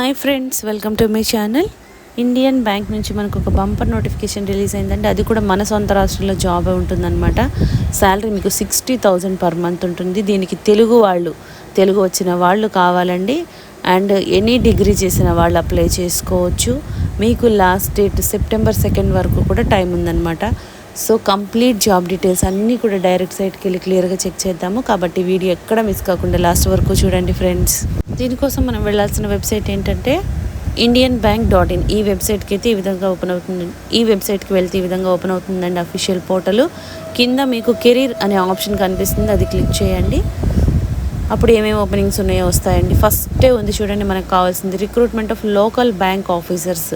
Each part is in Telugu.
Hi friends, welcome to my channel. Indian bank నుంచి మనకు ఒక బంపర్ నోటిఫికేషన్ రిలీజ్ అయిందంటే అది కూడా మన సొంత రాష్ట్రంలో జాబే ఉంటుందన్నమాట. శాలరీ మీకు 60,000 పర్ మంత్ ఉంటుంది. దీనికి తెలుగు వచ్చిన వాళ్ళు కావాలండి. అండ్ ఎనీ డిగ్రీ చేసిన వాళ్ళు అప్లై చేసుకోవచ్చు. మీకు లాస్ట్ డేట్ సెప్టెంబర్ 2 వరకు కూడా టైం ఉందన్నమాట. సో కంప్లీట్ జాబ్ డీటెయిల్స్ అన్నీ కూడా డైరెక్ట్ సైట్కి వెళ్ళి క్లియర్గా చెక్ చేద్దాము. కాబట్టి వీడియో ఎక్కడ మిస్ కాకుండా లాస్ట్ వరకు చూడండి ఫ్రెండ్స్. దీనికోసం మనం వెళ్ళాల్సిన వెబ్సైట్ ఏంటంటే indianbank.in. ఈ వెబ్సైట్కి అయితే ఈ విధంగా ఓపెన్ అవుతుంది. ఈ వెబ్సైట్కి వెళ్తే ఈ విధంగా ఓపెన్ అవుతుందండి అఫీషియల్ పోర్టల్. కింద మీకు కెరీర్ అనే ఆప్షన్ కనిపిస్తుంది, అది క్లిక్ చేయండి. అప్పుడు ఏమేమి ఓపెనింగ్స్ ఉన్నాయో వస్తాయండి. ఫస్టే ఉంది చూడండి, మనకు కావాల్సింది recruitment of local bank officers.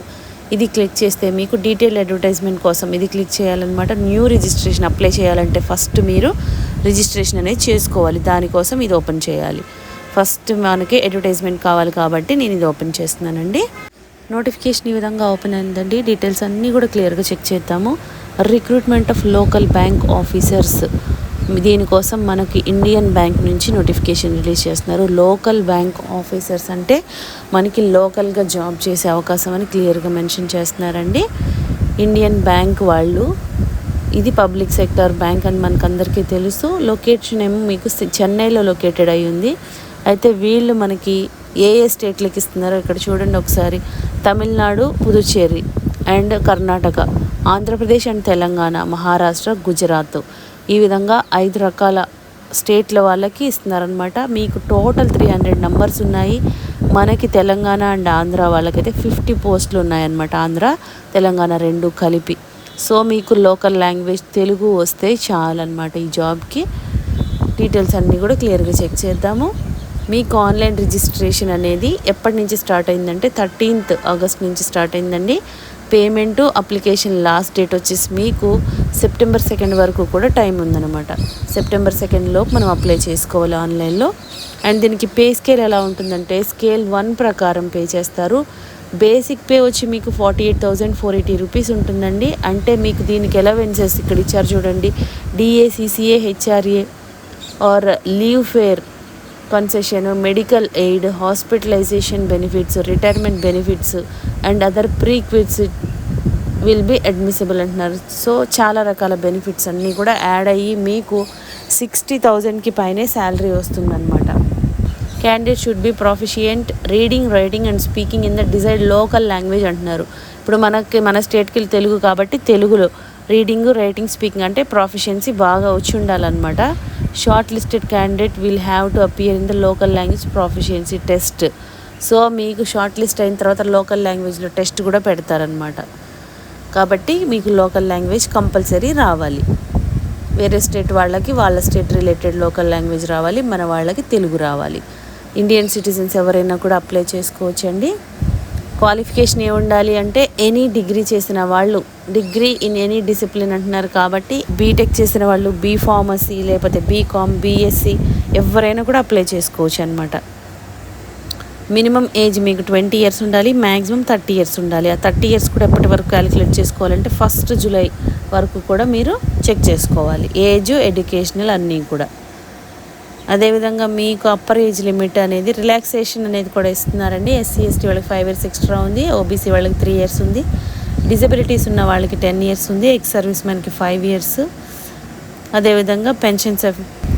ఇది క్లిక్ చేస్తే మీకు డీటెయిల్ అడ్వర్టైజ్మెంట్ కోసం ఇది క్లిక్ చేయాలన్నమాట. న్యూ రిజిస్ట్రేషన్ అప్లై చేయాలంటే ఫస్ట్ మీరు రిజిస్ట్రేషన్ అనేది చేసుకోవాలి. దానికోసం ఇది ఓపెన్ చేయాలి. ఫస్ట్ మనకి అడ్వర్టైజ్మెంట్ కావాలి కాబట్టి నేను ఇది ఓపెన్ చేస్తున్నానండి. నోటిఫికేషన్ ఈ విధంగా ఓపెన్ అయిందండి. డీటెయిల్స్ అన్నీ కూడా క్లియర్గా చెక్ చేద్దాము. Recruitment of local bank officers, దీనికోసం మనకి ఇండియన్ బ్యాంక్ నుంచి నోటిఫికేషన్ రిలీజ్ చేస్తున్నారు. లోకల్ బ్యాంక్ ఆఫీసర్స్ అంటే మనకి లోకల్గా జాబ్ చేసే అవకాశం అని క్లియర్గా మెన్షన్ చేస్తున్నారండి. ఇండియన్ బ్యాంక్ వాళ్ళు, ఇది పబ్లిక్ సెక్టర్ బ్యాంక్ అని మనకు అందరికీ తెలుసు. లొకేషన్ ఏమో మీకు చెన్నైలో లొకేటెడ్ అయి ఉంది. అయితే వీళ్ళు మనకి ఏ స్టేట్లకి ఇస్తున్నారో ఇక్కడ చూడండి ఒకసారి. తమిళనాడు, పుదుచ్చేరి అండ్ కర్ణాటక, ఆంధ్రప్రదేశ్ అండ్ తెలంగాణ, మహారాష్ట్ర, గుజరాత్, ఈ విధంగా 5 రకాల స్టేట్ల వాళ్ళకి ఇస్తున్నారనమాట. మీకు టోటల్ 300 నంబర్స్ ఉన్నాయి. మనకి తెలంగాణ అండ్ ఆంధ్ర వాళ్ళకైతే 50 పోస్టులు ఉన్నాయన్నమాట. ఆంధ్ర తెలంగాణ రెండు కలిపి. సో మీకు లోకల్ లాంగ్వేజ్ తెలుగు వస్తే చాలన్నమాట ఈ జాబ్కి. డీటెయిల్స్ అన్నీ కూడా క్లియర్గా చెక్ చేద్దాము. మీకు ఆన్లైన్ రిజిస్ట్రేషన్ అనేది ఎప్పటి నుంచి స్టార్ట్ అయిందంటే 13th ఆగస్ట్ నుంచి స్టార్ట్ అయిందండి. పేమెంటు అప్లికేషన్ లాస్ట్ డేట్ వచ్చేసి మీకు సెప్టెంబర్ 2 వరకు కూడా టైం ఉందన్నమాట. సెప్టెంబర్ 2 లోపు మనం అప్లై చేసుకోవాలి ఆన్లైన్లో. అండ్ దీనికి పే స్కేల్ ఎలా ఉంటుందంటే స్కేల్ 1 ప్రకారం పే చేస్తారు. బేసిక్ పే వచ్చి మీకు 48,480 రూపీస్ ఉంటుందండి. అంటే మీకు దీనికి అలవెన్సెస్ ఇక్కడ ఇచ్చారు చూడండి. DA, CCA, HRA or leave fare concession, medical aid, hospitalisation benefits, retirement benefits and other perquisite will be admissible అంటున్నారు. సో చాలా రకాల బెనిఫిట్స్ అన్నీ కూడా యాడ్ అయ్యి మీకు 60,000కి పైనే శాలరీ వస్తుందన్నమాట. Candidate should be proficient reading, writing and speaking in the desired local language అంటున్నారు. ఇప్పుడు మన స్టేట్కి తెలుగు కాబట్టి తెలుగులో రీడింగ్, రైటింగ్, స్పీకింగ్ అంటే ప్రొఫిషియన్సీ బాగా వచ్చి ఉండాలన్నమాట. Short listed candidate will have to appear in the local language proficiency test. So మీకు షార్ట్ లిస్ట్ అయిన తర్వాత లోకల్ లాంగ్వేజ్లో టెస్ట్ కూడా పెడతారనమాట. కాబట్టి మీకు లోకల్ లాంగ్వేజ్ కంపల్సరీ రావాలి. వేరే స్టేట్ వాళ్ళకి వాళ్ళ స్టేట్ రిలేటెడ్ లోకల్ లాంగ్వేజ్ రావాలి, మన వాళ్ళకి తెలుగు రావాలి. ఇండియన్ సిటిజన్స్ ఎవరైనా కూడా అప్లై చేసుకోవచ్చండి. క్వాలిఫికేషన్ ఏ ఉండాలి అంటే ఎనీ డిగ్రీ చేసిన వాళ్ళు, డిగ్రీ ఇన్ ఎనీ డిసిప్లిన్ అంటున్నారు కాబట్టి బీటెక్ చేసిన వాళ్ళు, బీఫార్మసీ లేకపోతే బీకామ్, బీఎస్సీ ఎవరైనా కూడా అప్లై చేసుకోవచ్చు అనమాట. మినిమం ఏజ్ మీకు 20 years ఉండాలి, మ్యాక్సిమం 30 years ఉండాలి. ఆ 30 years కూడా ఎప్పటి వరకు క్యాలిక్యులేట్ చేసుకోవాలంటే 1 July వరకు కూడా మీరు చెక్ చేసుకోవాలి. ఏజ్, ఎడ్యుకేషనల్ అన్నీ కూడా. అదేవిధంగా మీకు అప్పర్ ఏజ్ లిమిట్ అనేది రిలాక్సేషన్ అనేది కూడా ఇస్తున్నారండి. ఎస్సీ, ఎస్టీ వాళ్ళకి 5 years ఎక్స్ట్రా ఉంది, ఓబీసీ వాళ్ళకి 3 years ఉంది, డిజబిలిటీస్ ఉన్న వాళ్ళకి 10 years ఉంది, ఎక్స్ సర్వీస్ మ్యాన్కి 5 years, అదేవిధంగా పెన్షన్స్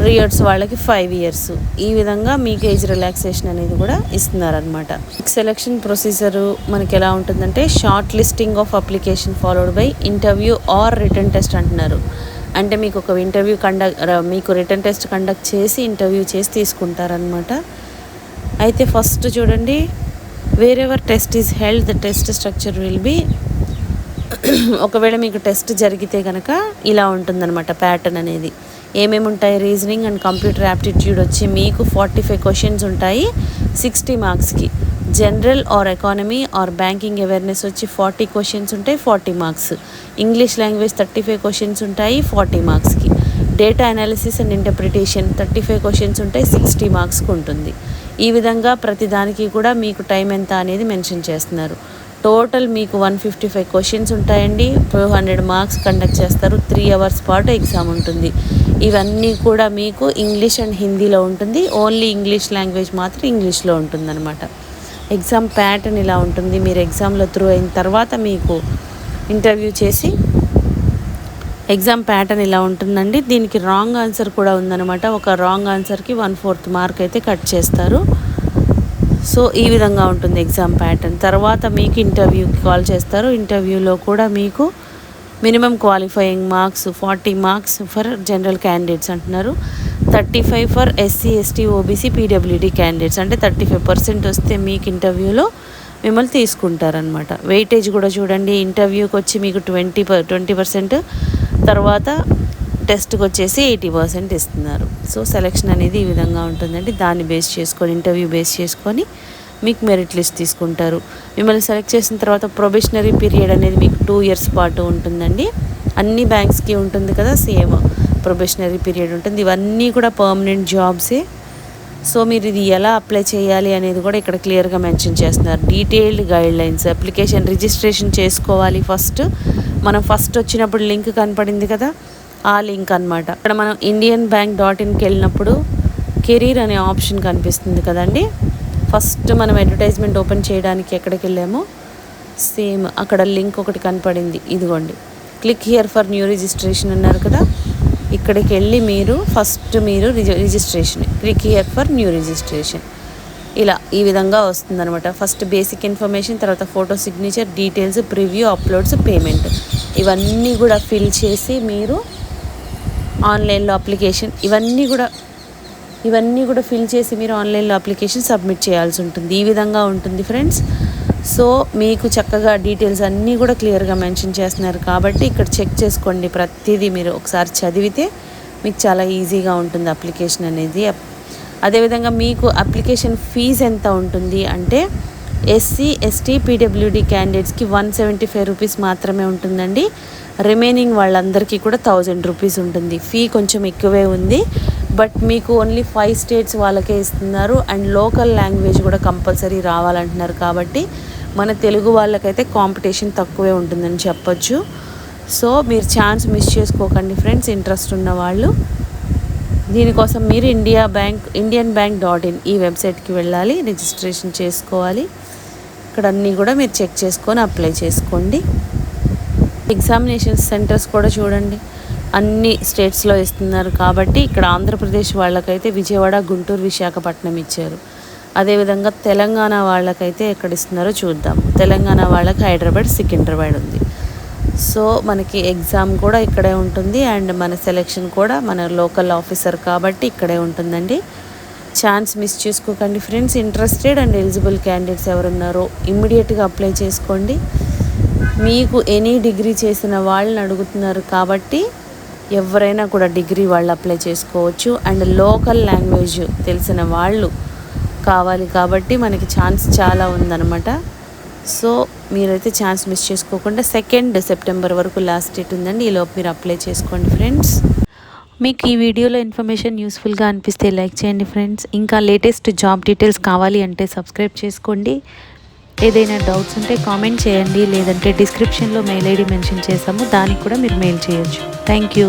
రియర్స్ వాళ్ళకి 5 years. ఈ విధంగా మీకు ఏజ్ రిలాక్సేషన్ అనేది కూడా ఇస్తున్నారనమాట. సెలక్షన్ ప్రొసీజరు మనకి ఎలా ఉంటుందంటే short listing of application followed by interview or return test అంటున్నారు. అంటే మీకు ఒక ఇంటర్వ్యూ మీకు రిటర్న్ టెస్ట్ కండక్ట్ చేసి ఇంటర్వ్యూ చేసి తీసుకుంటారనమాట. అయితే ఫస్ట్ చూడండి, wear ever test is held the test structure will be, ఒకవేళ మీకు టెస్ట్ జరిగితే కనుక ఇలా ఉంటుందన్నమాట ప్యాటర్న్ అనేది. ఏమేమి ఉంటాయి, రీజనింగ్ అండ్ కంప్యూటర్ యాప్టిట్యూడ్ వచ్చి మీకు 45 questions ఉంటాయి 60 marksకి. General or economy or banking awareness వచ్చి 40 questions ఉంటాయి 40 marks. ఇంగ్లీష్ లాంగ్వేజ్ 35 questions ఉంటాయి 40 marksకి. Data analysis and interpretation 35 questions ఉంటాయి 60 marksకి ఉంటుంది. ఈ విధంగా ప్రతి దానికి కూడా మీకు టైం ఎంత అనేది మెన్షన్ చేస్తున్నారు. టోటల్ మీకు 155 questions ఉంటాయండి. 200 marks కండక్ట్ చేస్తారు. 3 hours పాటు ఎగ్జామ్ ఉంటుంది. ఇవన్నీ కూడా మీకు ఇంగ్లీష్ అండ్ హిందీలో ఉంటుంది. ఓన్లీ ఇంగ్లీష్ లాంగ్వేజ్ మాత్రం ఇంగ్లీష్లో ఉంటుందన్నమాట. ఎగ్జామ్ ప్యాటర్న్ ఇలా ఉంటుంది. మీరు ఎగ్జామ్లో త్రూ అయిన తర్వాత మీకు ఇంటర్వ్యూ చేసి ఎగ్జామ్ ప్యాటర్న్ ఇలా ఉంటుందండి. దీనికి రాంగ్ ఆన్సర్ కూడా ఉందన్నమాట. ఒక రాంగ్ ఆన్సర్కి 1/4 మార్క్ అయితే కట్ చేస్తారు. సో ఈ విధంగా ఉంటుంది ఎగ్జామ్ ప్యాటర్న్. తర్వాత మీకు ఇంటర్వ్యూకి కాల్ చేస్తారు. ఇంటర్వ్యూలో కూడా మీకు minimum qualifying marks 40 marks for general candidates అంటున్నారు. 35 for SC ST OBC PWD candidates, అంటే 35% వస్తే మీకు ఇంటర్వ్యూలో మిమ్మల్ని తీసుకుంటారనమాట. వెయిటేజ్ కూడా చూడండి, ఇంటర్వ్యూకి వచ్చి మీకు 20%, తర్వాత టెస్ట్కి వచ్చేసి 80% ఇస్తున్నారు. సో సెలెక్షన్ అనేది ఈ విధంగా ఉంటుందండి. దాన్ని బేస్ చేసుకొని, ఇంటర్వ్యూ బేస్ చేసుకొని మీకు మెరిట్ లిస్ట్ తీసుకుంటారు. మిమ్మల్ని సెలెక్ట్ చేసిన తర్వాత ప్రొబేషనరీ పీరియడ్ అనేది మీకు 2 years పాటు ఉంటుందండి. అన్ని బ్యాంక్స్కి ఉంటుంది కదా, సేమ్ ప్రొబేషనరీ పీరియడ్ ఉంటుంది. ఇవన్నీ కూడా పర్మనెంట్ జాబ్సే. సో మీరు ఇది ఎలా అప్లై చేయాలి అనేది కూడా ఇక్కడ క్లియర్గా మెన్షన్ చేస్తున్నారు. Detailed guidelines. అప్లికేషన్ రిజిస్ట్రేషన్ చేసుకోవాలి. మనం ఫస్ట్ వచ్చినప్పుడు లింక్ కనపడింది కదా, ఆ లింక్ అనమాట. ఇక్కడ మనం indianbank.inకి వెళ్ళినప్పుడు కెరీర్ అనే ఆప్షన్ కనిపిస్తుంది కదండి. ఫస్ట్ మనం అడ్వర్టైజ్మెంట్ ఓపెన్ చేయడానికి ఎక్కడికి వెళ్ళామో సేమ్ అక్కడ లింక్ ఒకటి కనపడింది. ఇదిగోండి, click here for new registration అన్నారు కదా. ఇక్కడికి వెళ్ళి మీరు registration, click here for new registration, ఇలా ఈ విధంగా వస్తుందన్నమాట. ఫస్ట్ బేసిక్ ఇన్ఫర్మేషన్, తర్వాత photo, signature, details, preview, uploads, payment, ఇవన్నీ కూడా ఫిల్ చేసి మీరు ఆన్లైన్లో అప్లికేషన్ ఇవన్నీ కూడా ఫిల్ చేసి మీరు ఆన్లైన్లో అప్లికేషన్ సబ్మిట్ చేయాల్సి ఉంటుంది. ఈ విధంగా ఉంటుంది ఫ్రెండ్స్. సో మీకు చక్కగా డీటెయిల్స్ అన్నీ కూడా క్లియర్గా మెన్షన్ చేస్తున్నారు కాబట్టి ఇక్కడ చెక్ చేసుకోండి. ప్రతిదీ మీరు ఒకసారి చదివితే మీకు చాలా ఈజీగా ఉంటుంది అప్లికేషన్ అనేది. అదేవిధంగా మీకు అప్లికేషన్ ఫీజు ఎంత ఉంటుంది అంటే ఎస్సీ ఎస్టీ పీడబ్ల్యూడీ క్యాండిడేట్స్కి 175 రూపీస్ మాత్రమే ఉంటుందండి. రిమైనింగ్ వాళ్ళందరికీ కూడా 1000 రూపీస్ ఉంటుంది. ఫీ కొంచెం ఎక్కువే ఉంది, బట్ మీకు ఓన్లీ 5 states వాళ్ళకే ఇస్తున్నారు. అండ్ లోకల్ లాంగ్వేజ్ కూడా కంపల్సరీ రావాలంటున్నారు కాబట్టి మన తెలుగు వాళ్ళకైతే కాంపిటీషన్ తక్కువే ఉంటుందని చెప్పొచ్చు. సో మీరు ఛాన్స్ మిస్ చేసుకోకండి ఫ్రెండ్స్. ఇంట్రెస్ట్ ఉన్న వాళ్ళు దీనికోసం మీరు indianbank.in ఈ వెబ్సైట్కి వెళ్ళాలి, రిజిస్ట్రేషన్ చేసుకోవాలి. ఇక్కడ అన్నీ కూడా మీరు చెక్ చేసుకొని అప్లై చేసుకోండి. ఎగ్జామినేషన్ సెంటర్స్ కూడా చూడండి, అన్ని స్టేట్స్లో ఇస్తున్నారు కాబట్టి ఇక్కడ ఆంధ్రప్రదేశ్ వాళ్ళకైతే విజయవాడ, గుంటూరు, విశాఖపట్నం ఇచ్చారు. అదేవిధంగా తెలంగాణ వాళ్ళకైతే ఎక్కడ ఇస్తున్నారో చూద్దాం. తెలంగాణ వాళ్ళకి హైదరాబాద్, సికింద్రాబాద్ ఉంది. సో మనకి ఎగ్జామ్ కూడా ఇక్కడే ఉంటుంది అండ్ మన సెలెక్షన్ కూడా మన లోకల్ ఆఫీసర్ కాబట్టి ఇక్కడే ఉంటుందండి. ఛాన్స్ మిస్ చేసుకోకండి friends. Interested and eligible candidates ఎవరున్నారో ఇమ్మీడియట్గా అప్లై చేసుకోండి. మీకు ఎనీ డిగ్రీ చేసిన వాళ్ళని అడుగుతున్నారు కాబట్టి ఎవరైనా కూడా డిగ్రీ వాళ్ళు అప్లై చేసుకోవచ్చు. అండ్ లోకల్ లాంగ్వేజ్ తెలిసిన వాళ్ళు కావాలి కాబట్టి మనకి ఛాన్స్ చాలా ఉందన్నమాట. సో మీరైతే ఛాన్స్ మిస్ చేసుకోకుండా 2 సెప్టెంబర్ వరకు లాస్ట్ డేట్ ఉందండి. ఈలోపు మీరు అప్లై చేసుకోండి ఫ్రెండ్స్. మీకు ఈ వీడియోలో ఇన్ఫర్మేషన్ యూస్ఫుల్గా అనిపిస్తే లైక్ చేయండి ఫ్రెండ్స్. ఇంకా లేటెస్ట్ జాబ్ డీటెయిల్స్ కావాలి అంటే సబ్స్క్రైబ్ చేసుకోండి. ఏదైనా డౌట్స్ ఉంటే కామెంట్ చేయండి, లేదంటే డిస్క్రిప్షన్లో మెయిల్ ఐడి మెన్షన్ చేసాము, దానికి కూడా మీరు మెయిల్ చేయొచ్చు. Thank you.